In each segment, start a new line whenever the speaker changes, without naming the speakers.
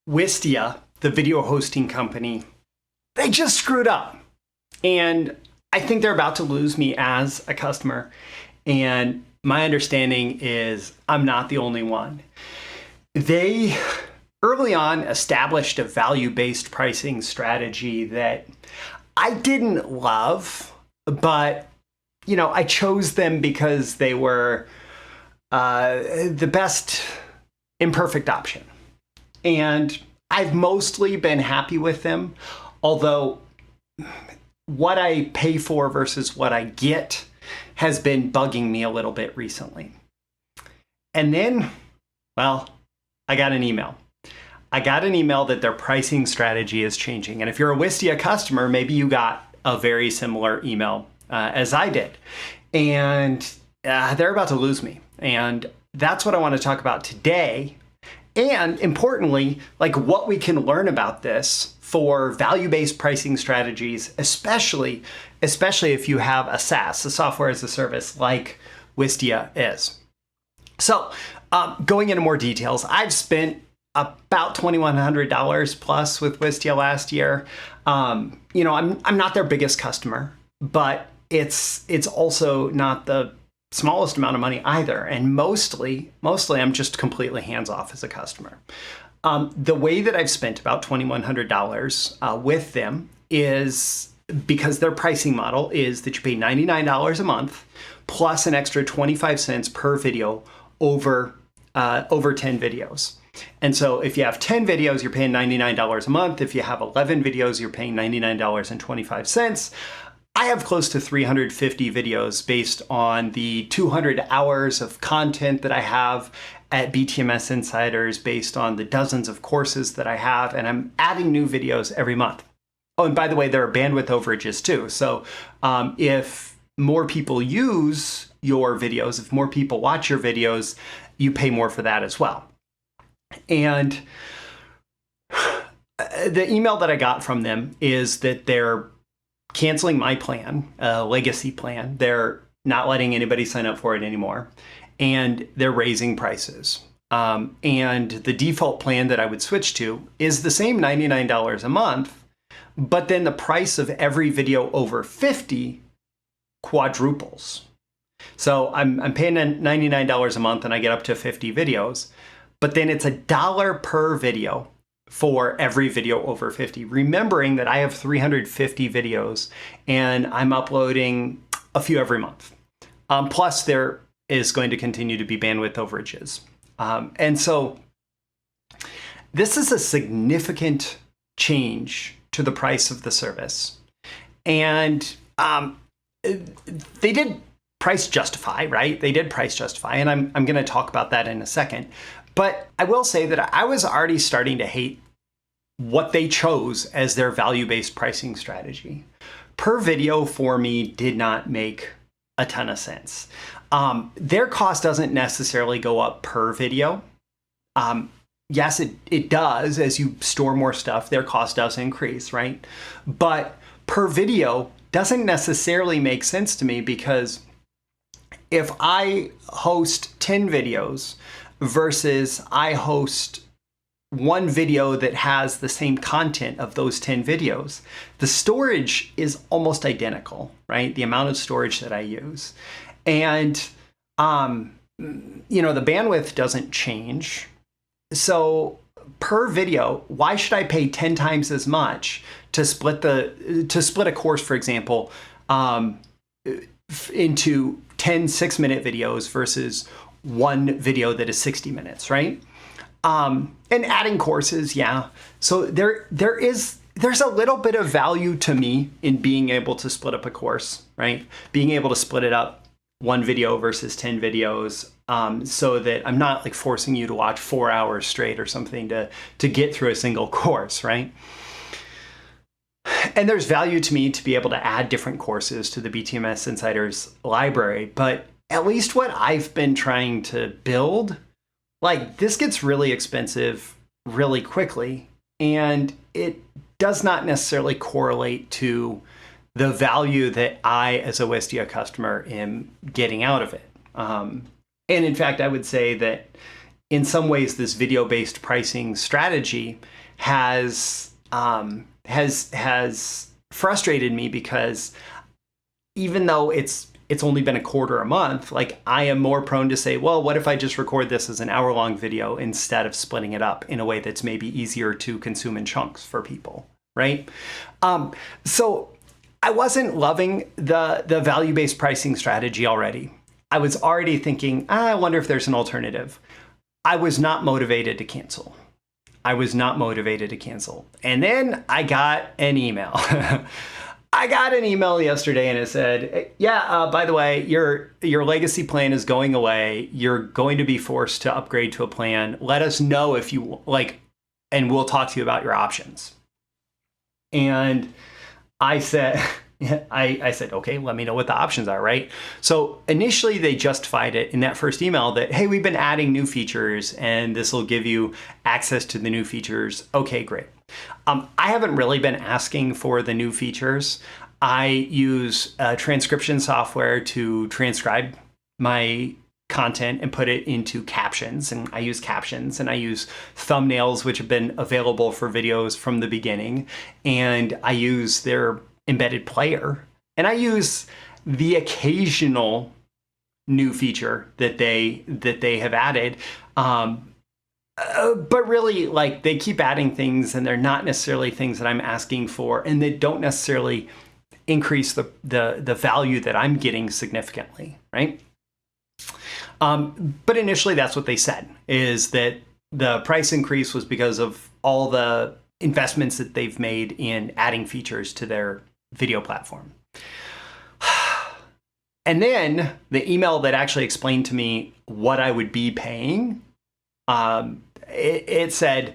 Wistia, the video hosting company, they just screwed up. And I think they're about to lose me as a customer. And my understanding is I'm not the only one. They early on established a value-based pricing strategy that I didn't love, but I chose them because they were the best imperfect option. And I've mostly been happy with them, although what I pay for versus what I get has been bugging me a little bit recently. And then, I got an email. I got an email that their pricing strategy is changing. And if you're a Wistia customer, maybe you got a very similar email as I did. And they're about to lose me. And that's what I want to talk about today. And importantly, what we can learn about this for value-based pricing strategies, especially if you have a SaaS, a software as a service like Wistia is. So going into more details, I've spent about $2,100 plus with Wistia last year. I'm not their biggest customer, but it's also not the smallest amount of money either. And mostly I'm just completely hands-off as a customer. The way that I've spent about $2,100 with them is because their pricing model is that you pay $99 a month plus an extra 25 cents per video over 10 videos. And so if you have 10 videos, you're paying $99 a month. If you have 11 videos, you're paying $99.25. I have close to 350 videos based on the 200 hours of content that I have at BTMSinsiders based on the dozens of courses that I have, and I'm adding new videos every month. Oh, and by the way, there are bandwidth overages too. So if more people use your videos, if more people watch your videos, you pay more for that as well. And the email that I got from them is that they're canceling my plan, legacy plan. They're not letting anybody sign up for it anymore. And they're raising prices. And the default plan that I would switch to is the same $99 a month, but then the price of every video over 50 quadruples. So I'm paying $99 a month and I get up to 50 videos, but then it's $1 per video for every video over 50. Remembering that I have 350 videos and I'm uploading a few every month. Plus there is going to continue to be bandwidth overages. And so this is a significant change to the price of the service. And they did price justify, right? They did price justify, and I'm going to talk about that in a second. But I will say that I was already starting to hate what they chose as their value-based pricing strategy. Per video for me did not make a ton of sense. Their cost doesn't necessarily go up per video. Yes, it does. As you store more stuff, their cost does increase, right? But per video doesn't necessarily make sense to me, because if I host 10 videos versus I host one video that has the same content of those 10 videos, the storage is almost identical, right? The amount of storage that I use. And, the bandwidth doesn't change. So per video, why should I pay 10 times as much to split a course, for example, into 10 6-minute videos versus one video that is 60 minutes, right? And adding courses, yeah. So there's a little bit of value to me in being able to split up a course, right? Being able to split it up, one video versus 10 videos, so that I'm not forcing you to watch 4 hours straight or something to get through a single course, right? And there's value to me to be able to add different courses to the BTMSinsiders library, but at least what I've been trying to build, this gets really expensive really quickly, and it does not necessarily correlate to the value that I, as a Wistia customer, am getting out of it. And in fact, I would say that in some ways, this video-based pricing strategy has frustrated me, because even though it's only been a quarter a month, like, I am more prone to say, well, what if I just record this as an hour-long video instead of splitting it up in a way that's maybe easier to consume in chunks for people, right? So I wasn't loving the value-based pricing strategy already. I was already thinking, I wonder if there's an alternative. I was not motivated to cancel. And then I got an email. I got an email yesterday, and it said, yeah, by the way, your legacy plan is going away. You're going to be forced to upgrade to a plan. Let us know if you like, and we'll talk to you about your options. And I said, I said, okay, let me know what the options are, right? So initially they justified it in that first email that, hey, we've been adding new features and this will give you access to the new features. Okay, great. I haven't really been asking for the new features. I use transcription software to transcribe my content and put it into captions. And I use captions, and I use thumbnails, which have been available for videos from the beginning. And I use their embedded player. And I use the occasional new feature that they have added. But really, like, they keep adding things, and they're not necessarily things that I'm asking for, and they don't necessarily increase the value that I'm getting significantly, right? But initially, that's what they said, is that the price increase was because of all the investments that they've made in adding features to their video platform. And then the email that actually explained to me what I would be paying, it said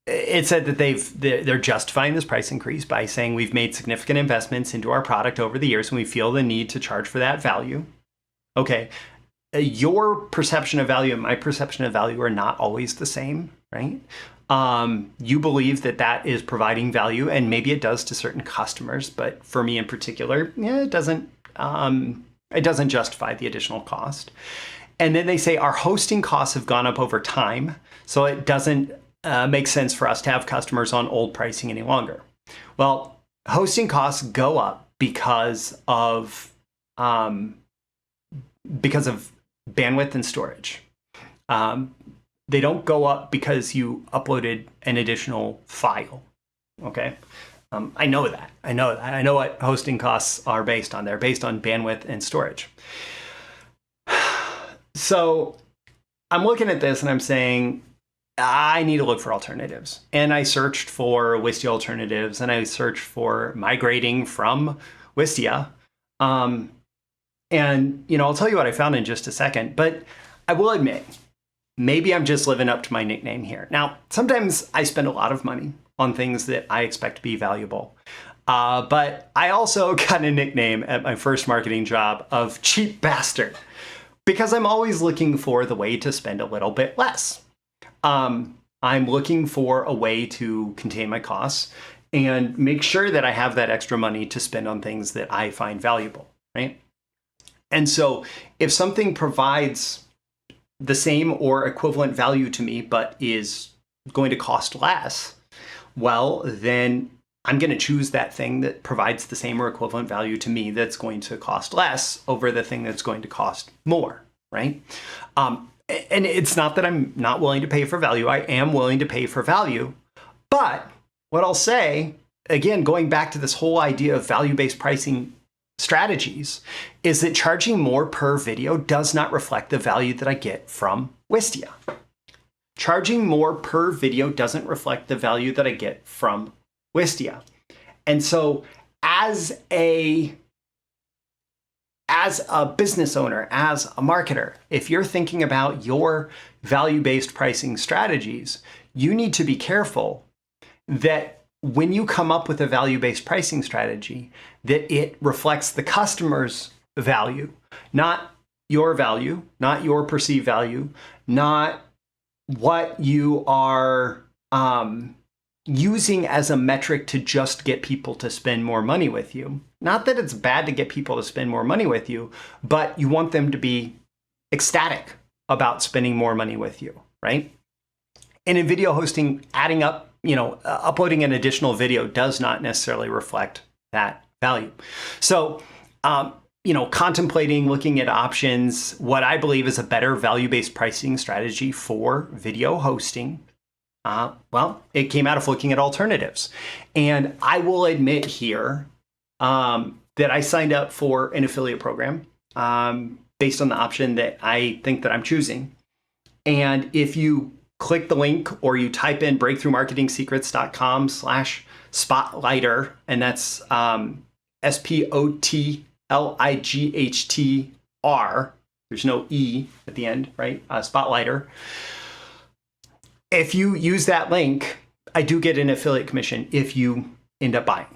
that they're justifying this price increase by saying we've made significant investments into our product over the years, and we feel the need to charge for that value. Okay, your perception of value and my perception of value are not always the same, right? You believe that is providing value, and maybe it does to certain customers, but for me in particular, it doesn't justify the additional cost. And then they say our hosting costs have gone up over time, so it doesn't make sense for us to have customers on old pricing any longer. Well, hosting costs go up because of bandwidth and storage. They don't go up because you uploaded an additional file. Okay, I know that. I know what hosting costs are based on. They're based on bandwidth and storage. So I'm looking at this and I'm saying, I need to look for alternatives. And I searched for Wistia alternatives, and I searched for migrating from Wistia. And, I'll tell you what I found in just a second, but I will admit, maybe I'm just living up to my nickname here. Now, sometimes I spend a lot of money on things that I expect to be valuable. But I also got a nickname at my first marketing job of cheap bastard, because I'm always looking for the way to spend a little bit less. I'm looking for a way to contain my costs and make sure that I have that extra money to spend on things that I find valuable, right? And so if something provides the same or equivalent value to me, but is going to cost less, well, then I'm going to choose that thing that provides the same or equivalent value to me that's going to cost less over the thing that's going to cost more, right? And it's not that I'm not willing to pay for value. I am willing to pay for value. But what I'll say, again, going back to this whole idea of value-based pricing strategies, is that charging more per video does not reflect the value that I get from Wistia. Charging more per video doesn't reflect the value that I get from Wistia. And so as a business owner, as a marketer, if you're thinking about your value-based pricing strategies, you need to be careful that when you come up with a value-based pricing strategy, that it reflects the customer's value, not your value, not your perceived value, not what you are using as a metric to just get people to spend more money with you. Not that it's bad to get people to spend more money with you, but you want them to be ecstatic about spending more money with you, right? And in video hosting, adding up, uploading an additional video does not necessarily reflect that value. So, contemplating, looking at options, what I believe is a better value-based pricing strategy for video hosting. It came out of looking at alternatives. And I will admit here that I signed up for an affiliate program based on the option that I think that I'm choosing. And if you click the link or you type in breakthroughmarketingsecrets.com/Spotlightr, and that's SPOTLIGHTR, there's no E at the end, right? Spotlightr. If you use that link, I do get an affiliate commission if you end up buying.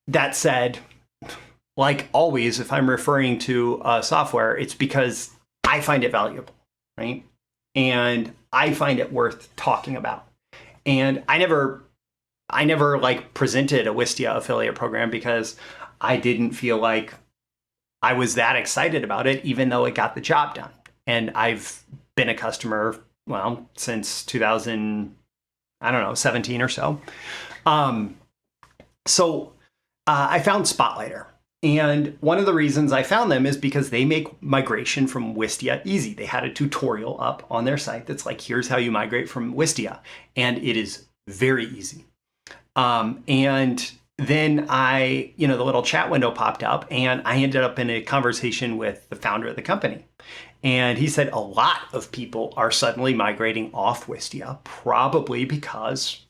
That said, like always, if I'm referring to software, it's because I find it valuable, right? And I find it worth talking about. And I never like presented a Wistia affiliate program because I didn't feel like I was that excited about it, even though it got the job done. And I've been a customer, since 17 or so. I found Spotlightr. And one of the reasons I found them is because they make migration from Wistia easy. They had a tutorial up on their site that's like, here's how you migrate from Wistia. And it is very easy. And then the little chat window popped up and I ended up in a conversation with the founder of the company. And he said a lot of people are suddenly migrating off Wistia, probably because,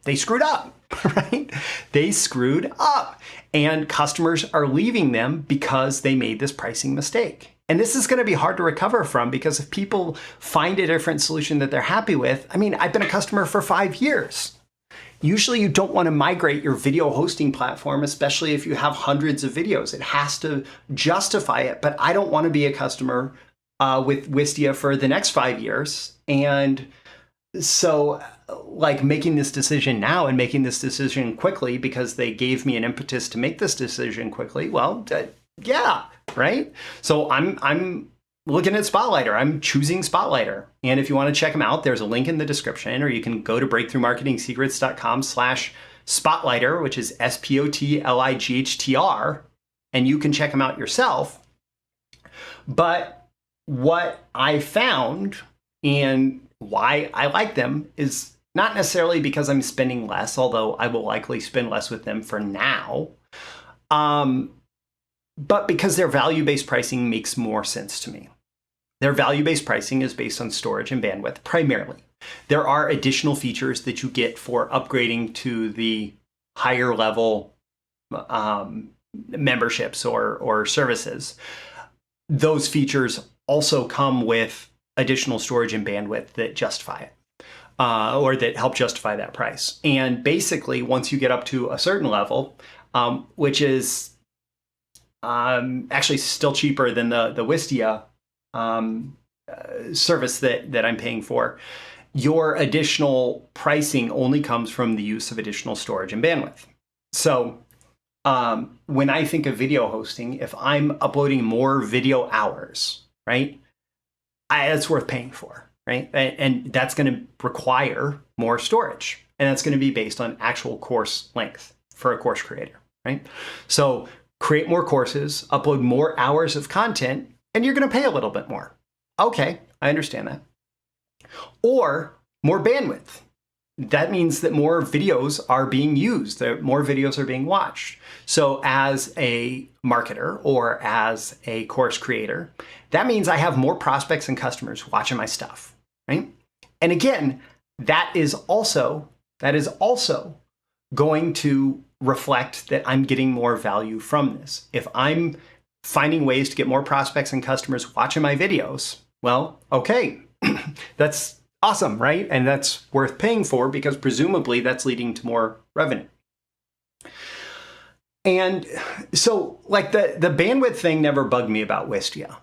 they screwed up, right? They screwed up and customers are leaving them because they made this pricing mistake. And this is going to be hard to recover from because if people find a different solution that they're happy with, I've been a customer for 5 years. Usually you don't want to migrate your video hosting platform, especially if you have hundreds of videos. It has to justify it, but I don't want to be a customer with Wistia for the next 5 years. And so making this decision now and making this decision quickly because they gave me an impetus to make this decision quickly. Yeah, right? So I'm looking at Spotlightr. I'm choosing Spotlightr. And if you want to check them out, there's a link in the description, or you can go to breakthroughmarketingsecrets.com/Spotlightr, which is SPOTLIGHTR, and you can check them out yourself. But what I found and why I like them is not necessarily because I'm spending less, although I will likely spend less with them for now, but because their value-based pricing makes more sense to me. Their value-based pricing is based on storage and bandwidth primarily. There are additional features that you get for upgrading to the higher level memberships or services. Those features also come with additional storage and bandwidth that justify it, or that help justify that price. And basically, once you get up to a certain level, which is actually still cheaper than the Wistia service that I'm paying for, your additional pricing only comes from the use of additional storage and bandwidth. So when I think of video hosting, if I'm uploading more video hours, right, that's worth paying for, right? And that's going to require more storage. And that's going to be based on actual course length for a course creator, right? So create more courses, upload more hours of content, and you're going to pay a little bit more. Okay, I understand that. Or more bandwidth. That means that more videos are being used, that more videos are being watched. So as a marketer or as a course creator, that means I have more prospects and customers watching my stuff, right? And again, that is also going to reflect that I'm getting more value from this. If I'm finding ways to get more prospects and customers watching my videos, okay, that's awesome, right? And that's worth paying for because presumably that's leading to more revenue. And so the bandwidth thing never bugged me about Wistia.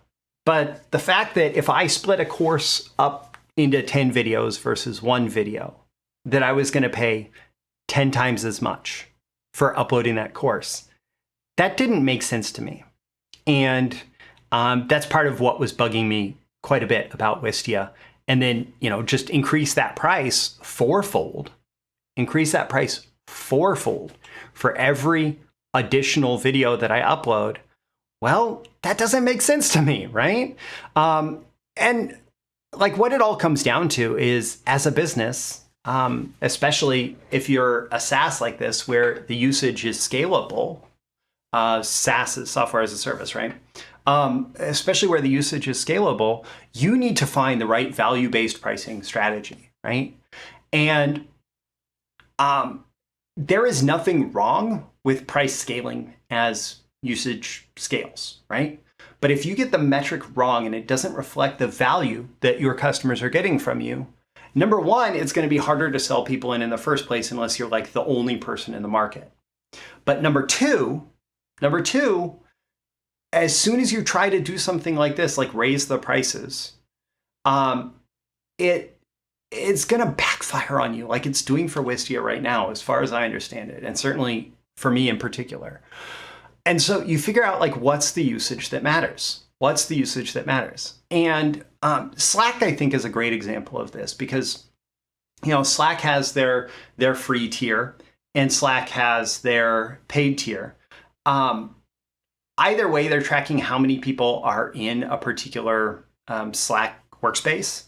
But the fact that if I split a course up into 10 videos versus one video, that I was going to pay 10 times as much for uploading that course, that didn't make sense to me. And that's part of what was bugging me quite a bit about Wistia, and then, just increase that price fourfold for every additional video that I upload, well, that doesn't make sense to me, right? And like what it all comes down to is, as a business, especially if you're a SaaS like this, where the usage is scalable, SaaS is software as a service, right? Especially where the usage is scalable, you need to find the right value-based pricing strategy, right? And there is nothing wrong with price scaling as usage scales, right? But if you get the metric wrong and it doesn't reflect the value that your customers are getting from you, number one, it's going to be harder to sell people in the first place unless you're like the only person in the market. But number two, as soon as you try to do something like this, like raise the prices, it's going to backfire on you, like it's doing for Wistia right now, as far as I understand it, and certainly for me in particular. And so you figure out like, what's the usage that matters? And Slack, I think, is a great example of this, because Slack has their free tier and Slack has their paid tier. Either way, they're tracking how many people are in a particular Slack workspace.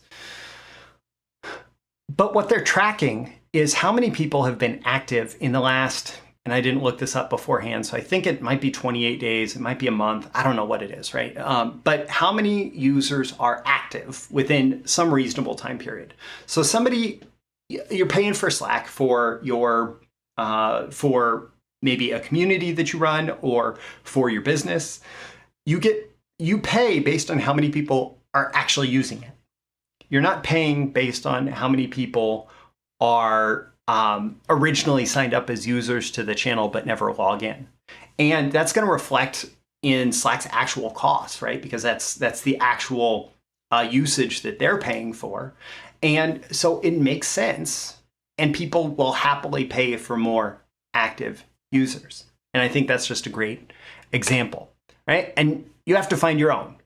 But what they're tracking is how many people have been active in the last, and I didn't look this up beforehand, so I think it might be 28 days, it might be a month, I don't know what it is, right? But how many users are active within some reasonable time period? So you're paying for Slack for for maybe a community that you run or for your business. You pay based on how many people are actually using it. You're not paying based on how many people are originally signed up as users to the channel but never log in. And that's going to reflect in Slack's actual costs, right? Because that's the actual usage that they're paying for. And so it makes sense, and people will happily pay for more active users. And I think that's just a great example, right? And you have to find your own.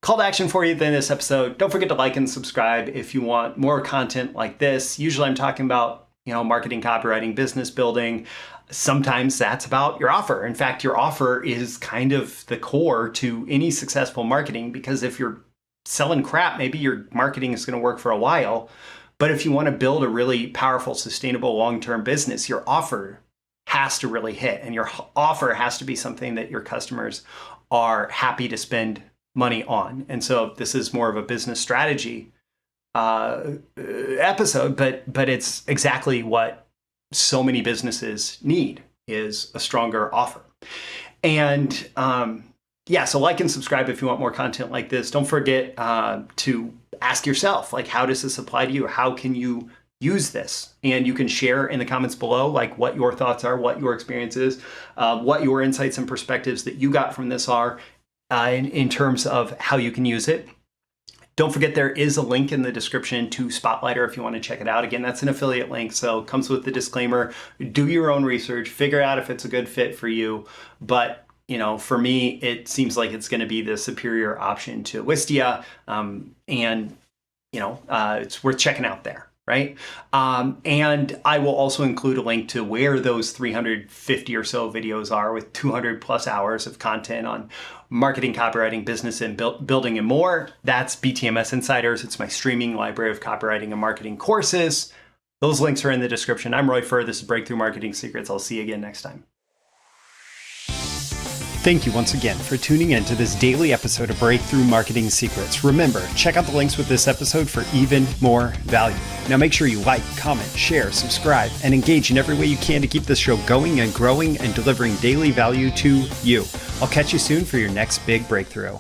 Call to action for you in this episode. Don't forget to like and subscribe if you want more content like this. Usually I'm talking about, marketing, copywriting, business building. Sometimes that's about your offer. In fact, your offer is kind of the core to any successful marketing, because if you're selling crap, maybe your marketing is going to work for a while. But if you want to build a really powerful, sustainable, long-term business, your offer has to really hit. And your offer has to be something that your customers are happy to spend money on. And so this is more of a business strategy episode, but it's exactly what so many businesses need, is a stronger offer. And so like and subscribe if you want more content like this. Don't forget to ask yourself, like, how does this apply to you? How can you use this? And you can share in the comments below, like, what your thoughts are, what your experience is, what your insights and perspectives that you got from this are, in terms of how you can use it. Don't forget, there is a link in the description to Spotlightr if you want to check it out. Again, that's an affiliate link, so it comes with the disclaimer. Do your own research, figure out if it's a good fit for you. But for me, it seems like it's going to be the superior option to Wistia, and it's worth checking out there, right? And I will also include a link to where those 350 or so videos are, with 200 plus hours of content on marketing, copywriting, business, and building, and more. That's BTMSinsiders. It's my streaming library of copywriting and marketing courses. Those links are in the description. I'm Roy Furr. This is Breakthrough Marketing Secrets. I'll see you again next time. Thank you once again for tuning in to this daily episode of Breakthrough Marketing Secrets. Remember, check out the links with this episode for even more value. Now make sure you like, comment, share, subscribe, and engage in every way you can to keep this show going and growing and delivering daily value to you. I'll catch you soon for your next big breakthrough.